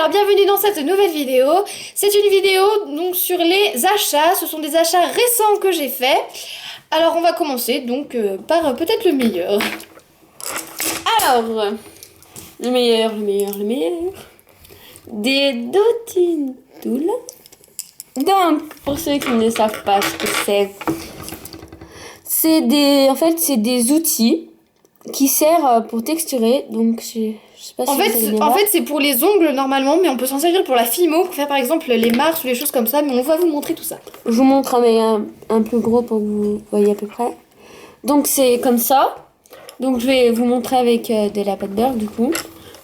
bonsoir, bienvenue dans cette nouvelle vidéo. C'est une vidéo donc sur les achats, ce sont des achats récents que j'ai faits. Alors on va commencer donc par peut-être le meilleur. Alors, le meilleur. Des Dotting Tools. Donc, pour ceux qui ne savent pas ce que c'est des outils qui servent pour texturer. Donc, je sais pas si en fait, c'est pour les ongles normalement, mais on peut s'en servir pour la fimo, pour faire par exemple les marches ou les choses comme ça. Mais on va vous montrer tout ça. Je vous montre un plus gros pour que vous voyez à peu près. Donc, c'est comme ça. Donc, je vais vous montrer avec de la pâte beurre du coup.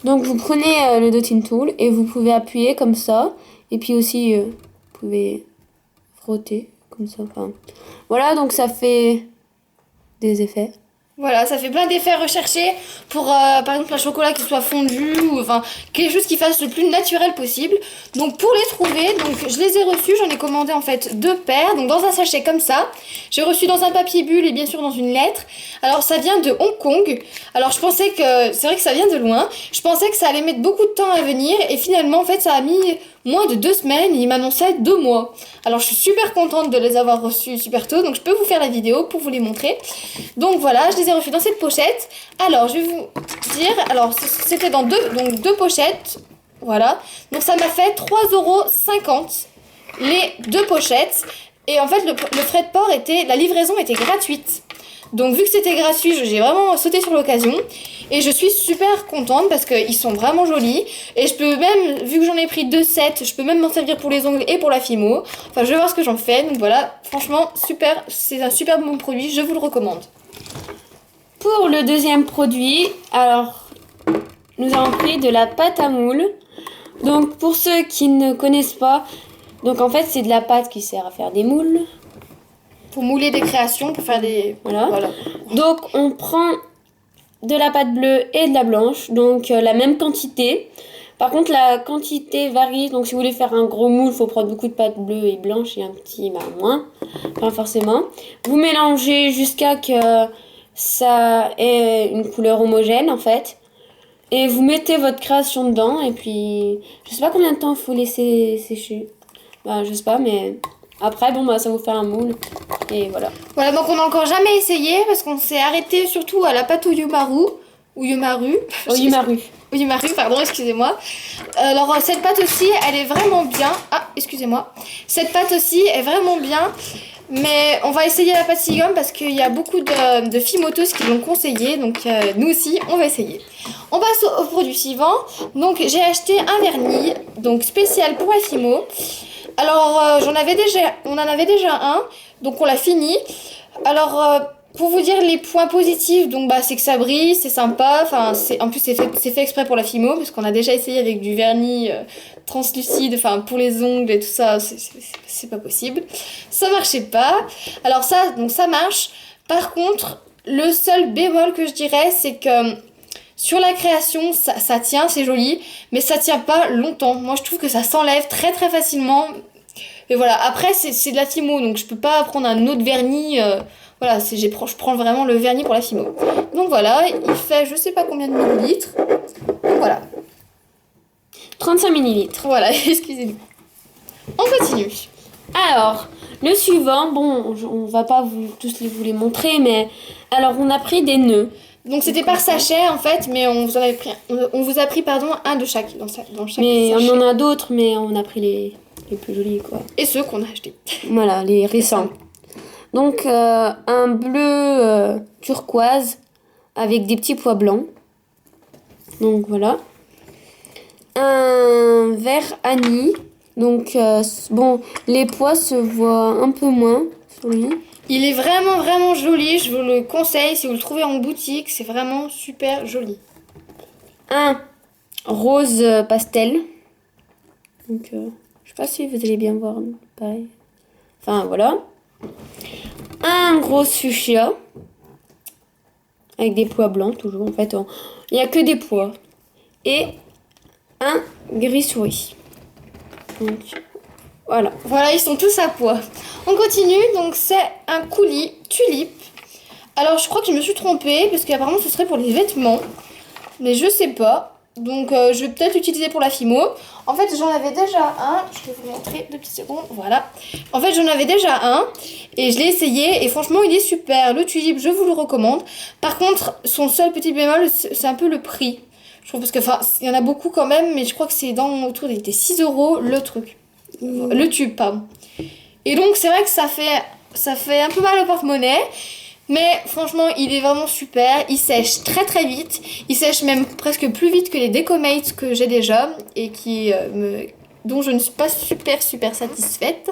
Donc, vous prenez le Dotting Tool et vous pouvez appuyer comme ça. Et puis aussi, vous pouvez frotter comme ça. Enfin, voilà, donc ça fait des effets. Voilà, ça fait plein d'effets recherchés pour, par exemple, un chocolat qui soit fondu ou enfin quelque chose qui fasse le plus naturel possible. Donc pour les trouver, donc je les ai reçus, j'en ai commandé en fait 2 paires, donc dans un sachet comme ça. J'ai reçu dans un papier bulle et bien sûr dans une lettre. Alors ça vient de Hong Kong. Alors je pensais que, c'est vrai que ça vient de loin, je pensais que ça allait mettre beaucoup de temps à venir et finalement en fait ça a mis moins de 2 semaines, il m'annonçait 2 mois. Alors je suis super contente de les avoir reçus super tôt, donc je peux vous faire la vidéo pour vous les montrer. Donc voilà, je les ai reçus dans cette pochette. Alors je vais vous dire, alors c'était dans deux pochettes, voilà. Donc ça m'a fait 3,50 € les 2 pochettes. Et en fait le frais de port la livraison était gratuite. Donc vu que c'était gratuit, j'ai vraiment sauté sur l'occasion. Et je suis super contente parce qu'ils sont vraiment jolis. Et je peux même, vu que j'en ai pris 2 sets, je peux même m'en servir pour les ongles et pour la fimo. Enfin, je vais voir ce que j'en fais. Donc voilà, franchement, super. C'est un super bon produit, je vous le recommande. Pour le deuxième produit, alors, nous avons pris de la pâte à moule. Donc pour ceux qui ne connaissent pas, donc en fait c'est de la pâte qui sert à faire des moules. Pour mouler des créations, pour faire des... Voilà. Donc on prend de la pâte bleue et de la blanche, donc la même quantité. Par contre la quantité varie, donc si vous voulez faire un gros moule, il faut prendre beaucoup de pâte bleue et blanche et un petit moins, pas forcément. Vous mélangez jusqu'à que ça ait une couleur homogène en fait. Et vous mettez votre création dedans et puis je sais pas combien de temps il faut laisser sécher. Bah je sais pas, mais après bon bah ça vous fait un moule. Et voilà. Voilà, donc on n'a encore jamais essayé parce qu'on s'est arrêté surtout à la pâte au yumaru. Ou yumaru. Au yumaru. Au yumaru, pardon, excusez-moi. Alors cette pâte aussi, elle est vraiment bien. Ah, excusez-moi. Cette pâte aussi est vraiment bien. Mais on va essayer la pâte Seagum parce qu'il y a beaucoup de fimoteuses qui l'ont conseillé. Donc nous aussi, on va essayer. On passe au produit suivant. Donc j'ai acheté un vernis donc spécial pour la fimo. Alors on en avait déjà un. Donc on l'a fini. Alors pour vous dire les points positifs, donc bah c'est que ça brille, c'est sympa. Enfin en plus c'est fait exprès pour la fimo parce qu'on a déjà essayé avec du vernis translucide, enfin pour les ongles et tout ça, c'est pas possible. Ça marchait pas. Alors ça donc ça marche. Par contre le seul bémol que je dirais c'est que sur la création ça tient, c'est joli, mais ça tient pas longtemps. Moi je trouve que ça s'enlève très très facilement. Et voilà, après c'est de la fimo, donc je peux pas prendre un autre vernis. Voilà, je prends vraiment le vernis pour la fimo. Donc voilà, il fait je sais pas combien de millilitres. Donc voilà. 35 millilitres. Voilà, excusez-nous. On continue. Alors, le suivant, bon, on va pas tous vous les montrer, mais alors on a pris des nœuds. Donc c'était par sachet en fait, mais on vous a pris un de chaque dans chaque mais sachet. On en a d'autres, mais on a pris les plus jolis quoi. Et ceux qu'on a achetés. Voilà, les récents. Donc un bleu turquoise avec des petits pois blancs. Donc voilà. Un vert anis. Donc bon, les pois se voient un peu moins sur lui. Il est vraiment vraiment joli, je vous le conseille si vous le trouvez en boutique, c'est vraiment super joli. Un rose pastel. Donc je sais pas si vous allez bien voir, pareil. Enfin voilà. Un gros fuchsia avec des pois blancs toujours. En fait, il n'y a que des pois. Et un gris souris. Donc voilà. Voilà, ils sont tous à pois. On continue. Donc c'est un coulis tulipe. Alors je crois que je me suis trompée parce qu'apparemment ce serait pour les vêtements. Mais je sais pas. Donc je vais peut-être l'utiliser pour la Fimo. En fait j'en avais déjà un, je vais vous montrer 2 petites secondes, voilà. En fait j'en avais déjà un et je l'ai essayé et franchement il est super. Le tulipe je vous le recommande. Par contre son seul petit bémol c'est un peu le prix. Je trouve parce que enfin il y en a beaucoup quand même mais je crois que c'est autour des 6 € le truc. Le tube pardon. Et donc c'est vrai que ça fait un peu mal au porte-monnaie. Mais franchement, il est vraiment super. Il sèche très très vite. Il sèche même presque plus vite que les Decomate que j'ai déjà et dont je ne suis pas super satisfaite.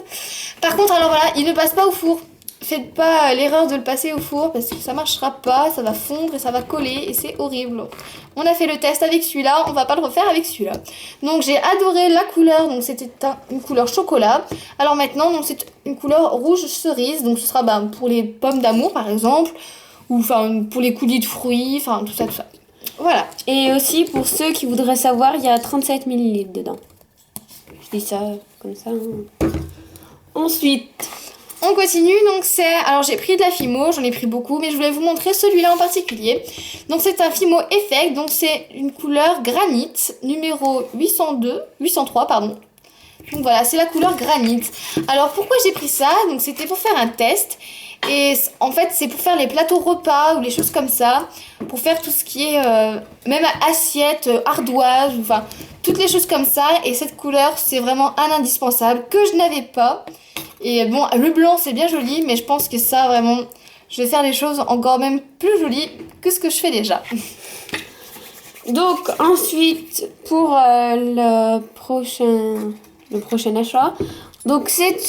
Par contre, alors voilà, il ne passe pas au four. Faites pas l'erreur de le passer au four parce que ça marchera pas, ça va fondre et ça va coller et c'est horrible. On a fait le test avec celui-là, on va pas le refaire avec celui-là. Donc j'ai adoré la couleur, donc c'était une couleur chocolat. Alors maintenant, donc c'est une couleur rouge cerise, donc ce sera pour les pommes d'amour par exemple, ou enfin pour les coulis de fruits, enfin tout ça. Voilà. Et aussi pour ceux qui voudraient savoir, il y a 37 ml dedans. Je dis ça comme ça. Hein. Ensuite... On continue, donc alors j'ai pris de la Fimo, j'en ai pris beaucoup, mais je voulais vous montrer celui-là en particulier. Donc c'est un Fimo Effect, donc c'est une couleur granit, numéro 803 pardon. Donc voilà, c'est la couleur granit. Alors pourquoi j'ai pris ça? Donc c'était pour faire un test, et en fait c'est pour faire les plateaux repas ou les choses comme ça, pour faire tout ce qui est, même assiette, ardoise, enfin toutes les choses comme ça, et cette couleur c'est vraiment un indispensable que je n'avais pas. Et bon, le blanc c'est bien joli, mais je pense que ça vraiment, je vais faire les choses encore même plus jolies que ce que je fais déjà. Donc ensuite, pour le prochain achat, donc c'est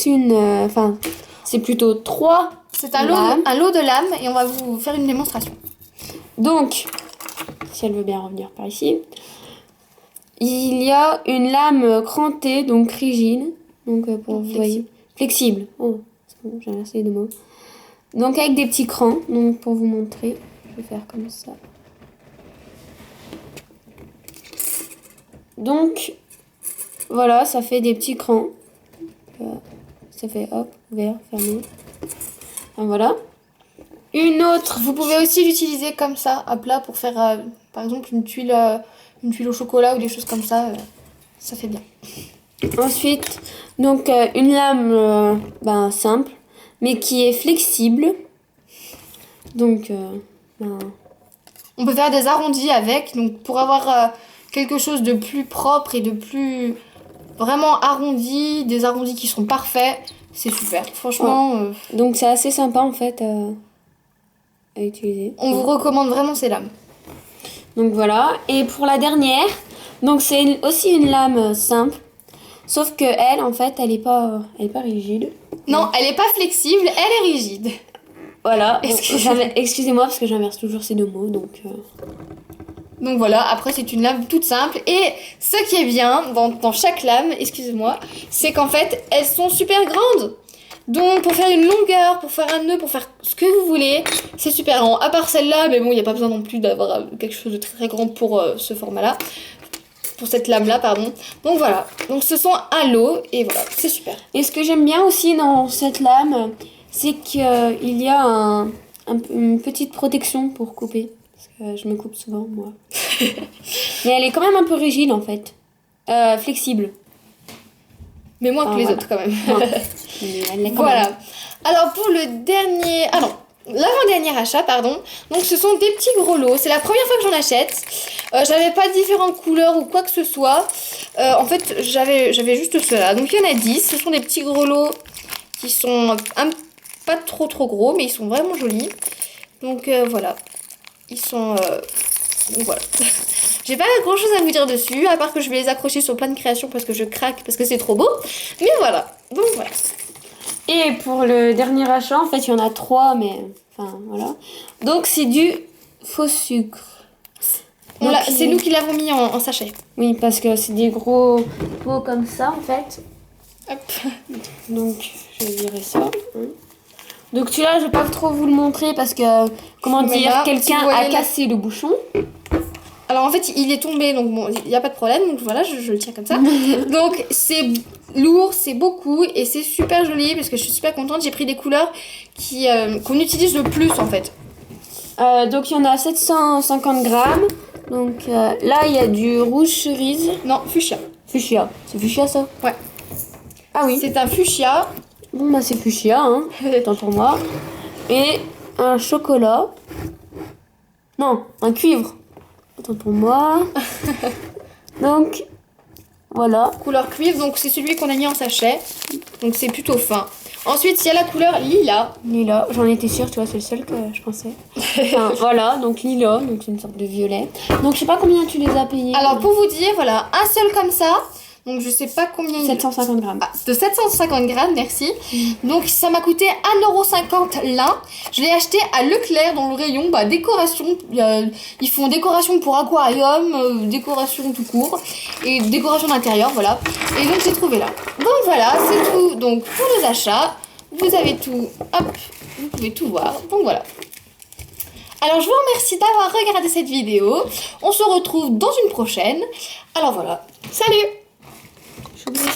c'est plutôt 3. C'est un lot de lames et on va vous faire une démonstration. Donc, si elle veut bien revenir par ici, il y a une lame crantée, donc rigide, donc pour vous voyez. Flexible. Oh, c'est bon, j'ai inversé les 2 mots. Donc avec des petits crans. Donc pour vous montrer, je vais faire comme ça. Donc voilà, ça fait des petits crans. Ça fait hop, ouvert, fermé. Et voilà. Une autre. Vous pouvez aussi l'utiliser comme ça, à plat, pour faire par exemple une tuile au chocolat ou des choses comme ça. Ça fait bien. Ensuite, donc une lame simple, mais qui est flexible. Donc, on peut faire des arrondis avec, donc pour avoir quelque chose de plus propre et de plus vraiment arrondi, des arrondis qui sont parfaits, c'est super. Franchement. Ouais. Donc c'est assez sympa en fait à utiliser. On vous recommande vraiment ces lames. Donc voilà. Et pour la dernière, donc c'est aussi une lame simple. Sauf que elle, en fait, elle est pas rigide. Non, elle est pas flexible, elle est rigide. Voilà. Excusez-moi parce que j'inverse toujours ces 2 mots, donc. Donc voilà. Après c'est une lame toute simple et ce qui est bien dans chaque lame, excusez-moi, c'est qu'en fait elles sont super grandes. Donc pour faire une longueur, pour faire un nœud, pour faire ce que vous voulez, c'est super grand. À part celle-là, mais bon, il n'y a pas besoin non plus d'avoir quelque chose de très très grand pour ce format-là. Pour cette lame-là, pardon. Donc voilà. Donc ce sont un lot et voilà, c'est super. Et ce que j'aime bien aussi dans cette lame, c'est qu'il y a une petite protection pour couper. Parce que je me coupe souvent, moi. Mais elle est quand même un peu rigide, en fait. Flexible. Mais moins que les autres, quand même. Mais elle l'est quand voilà. même. Alors pour le dernier... Ah non, l'avant-dernier achat, pardon. Donc ce sont des petits gros lots. C'est la première fois que j'en achète. J'avais pas différentes couleurs ou quoi que ce soit. En fait, j'avais juste cela. Donc il y en a 10. Ce sont des petits gros lots qui sont pas trop gros, mais ils sont vraiment jolis. Donc voilà. Ils sont... donc voilà. J'ai pas grand chose à vous dire dessus, à part que je vais les accrocher sur plein de créations parce que je craque, parce que c'est trop beau. Mais voilà. Donc voilà. Et pour le dernier achat, en fait, il y en a 3, mais... Enfin, voilà. Donc, c'est du faux sucre. C'est nous qui l'avons mis en sachet. Oui, parce que c'est des gros pots comme ça, en fait. Hop. Donc, je vais virer ça. Donc, celui-là, je vais pas trop vous le montrer parce que, quelqu'un a cassé le bouchon. Alors, en fait, il est tombé, donc bon, il n'y a pas de problème. Donc voilà, je le tiens comme ça. Donc, c'est lourd, c'est beaucoup et c'est super joli parce que je suis super contente. J'ai pris des couleurs qu'on utilise le plus, en fait. Donc, il y en a 750 grammes. Donc là, il y a du rouge cerise. Non, fuchsia. Fuchsia. C'est fuchsia, ça? Ouais. Ah oui. C'est un fuchsia. Bon, bah c'est fuchsia, hein. Tant pour moi. Et un chocolat. Non, un cuivre. Attends pour moi. Donc, voilà. Couleur cuivre, donc c'est celui qu'on a mis en sachet. Donc c'est plutôt fin. Ensuite, il y a la couleur lilas. Lilas, j'en étais sûre, tu vois, c'est le seul que je pensais. Enfin, voilà, donc lilas, donc c'est une sorte de violet. Donc je sais pas combien tu les as payés. Alors pour vous dire, voilà, un seul comme ça. Donc je sais pas combien... 750 grammes. Ah, de 750 grammes, merci. Donc ça m'a coûté 1,50€ l'un. Je l'ai acheté à Leclerc dans le rayon décoration. Ils font décoration pour aquarium, décoration tout court et décoration d'intérieur, voilà. Et donc j'ai trouvé là. Donc voilà, c'est tout. Donc pour les achats, vous avez tout. Hop, vous pouvez tout voir. Donc voilà. Alors je vous remercie d'avoir regardé cette vidéo. On se retrouve dans une prochaine. Alors voilà, salut!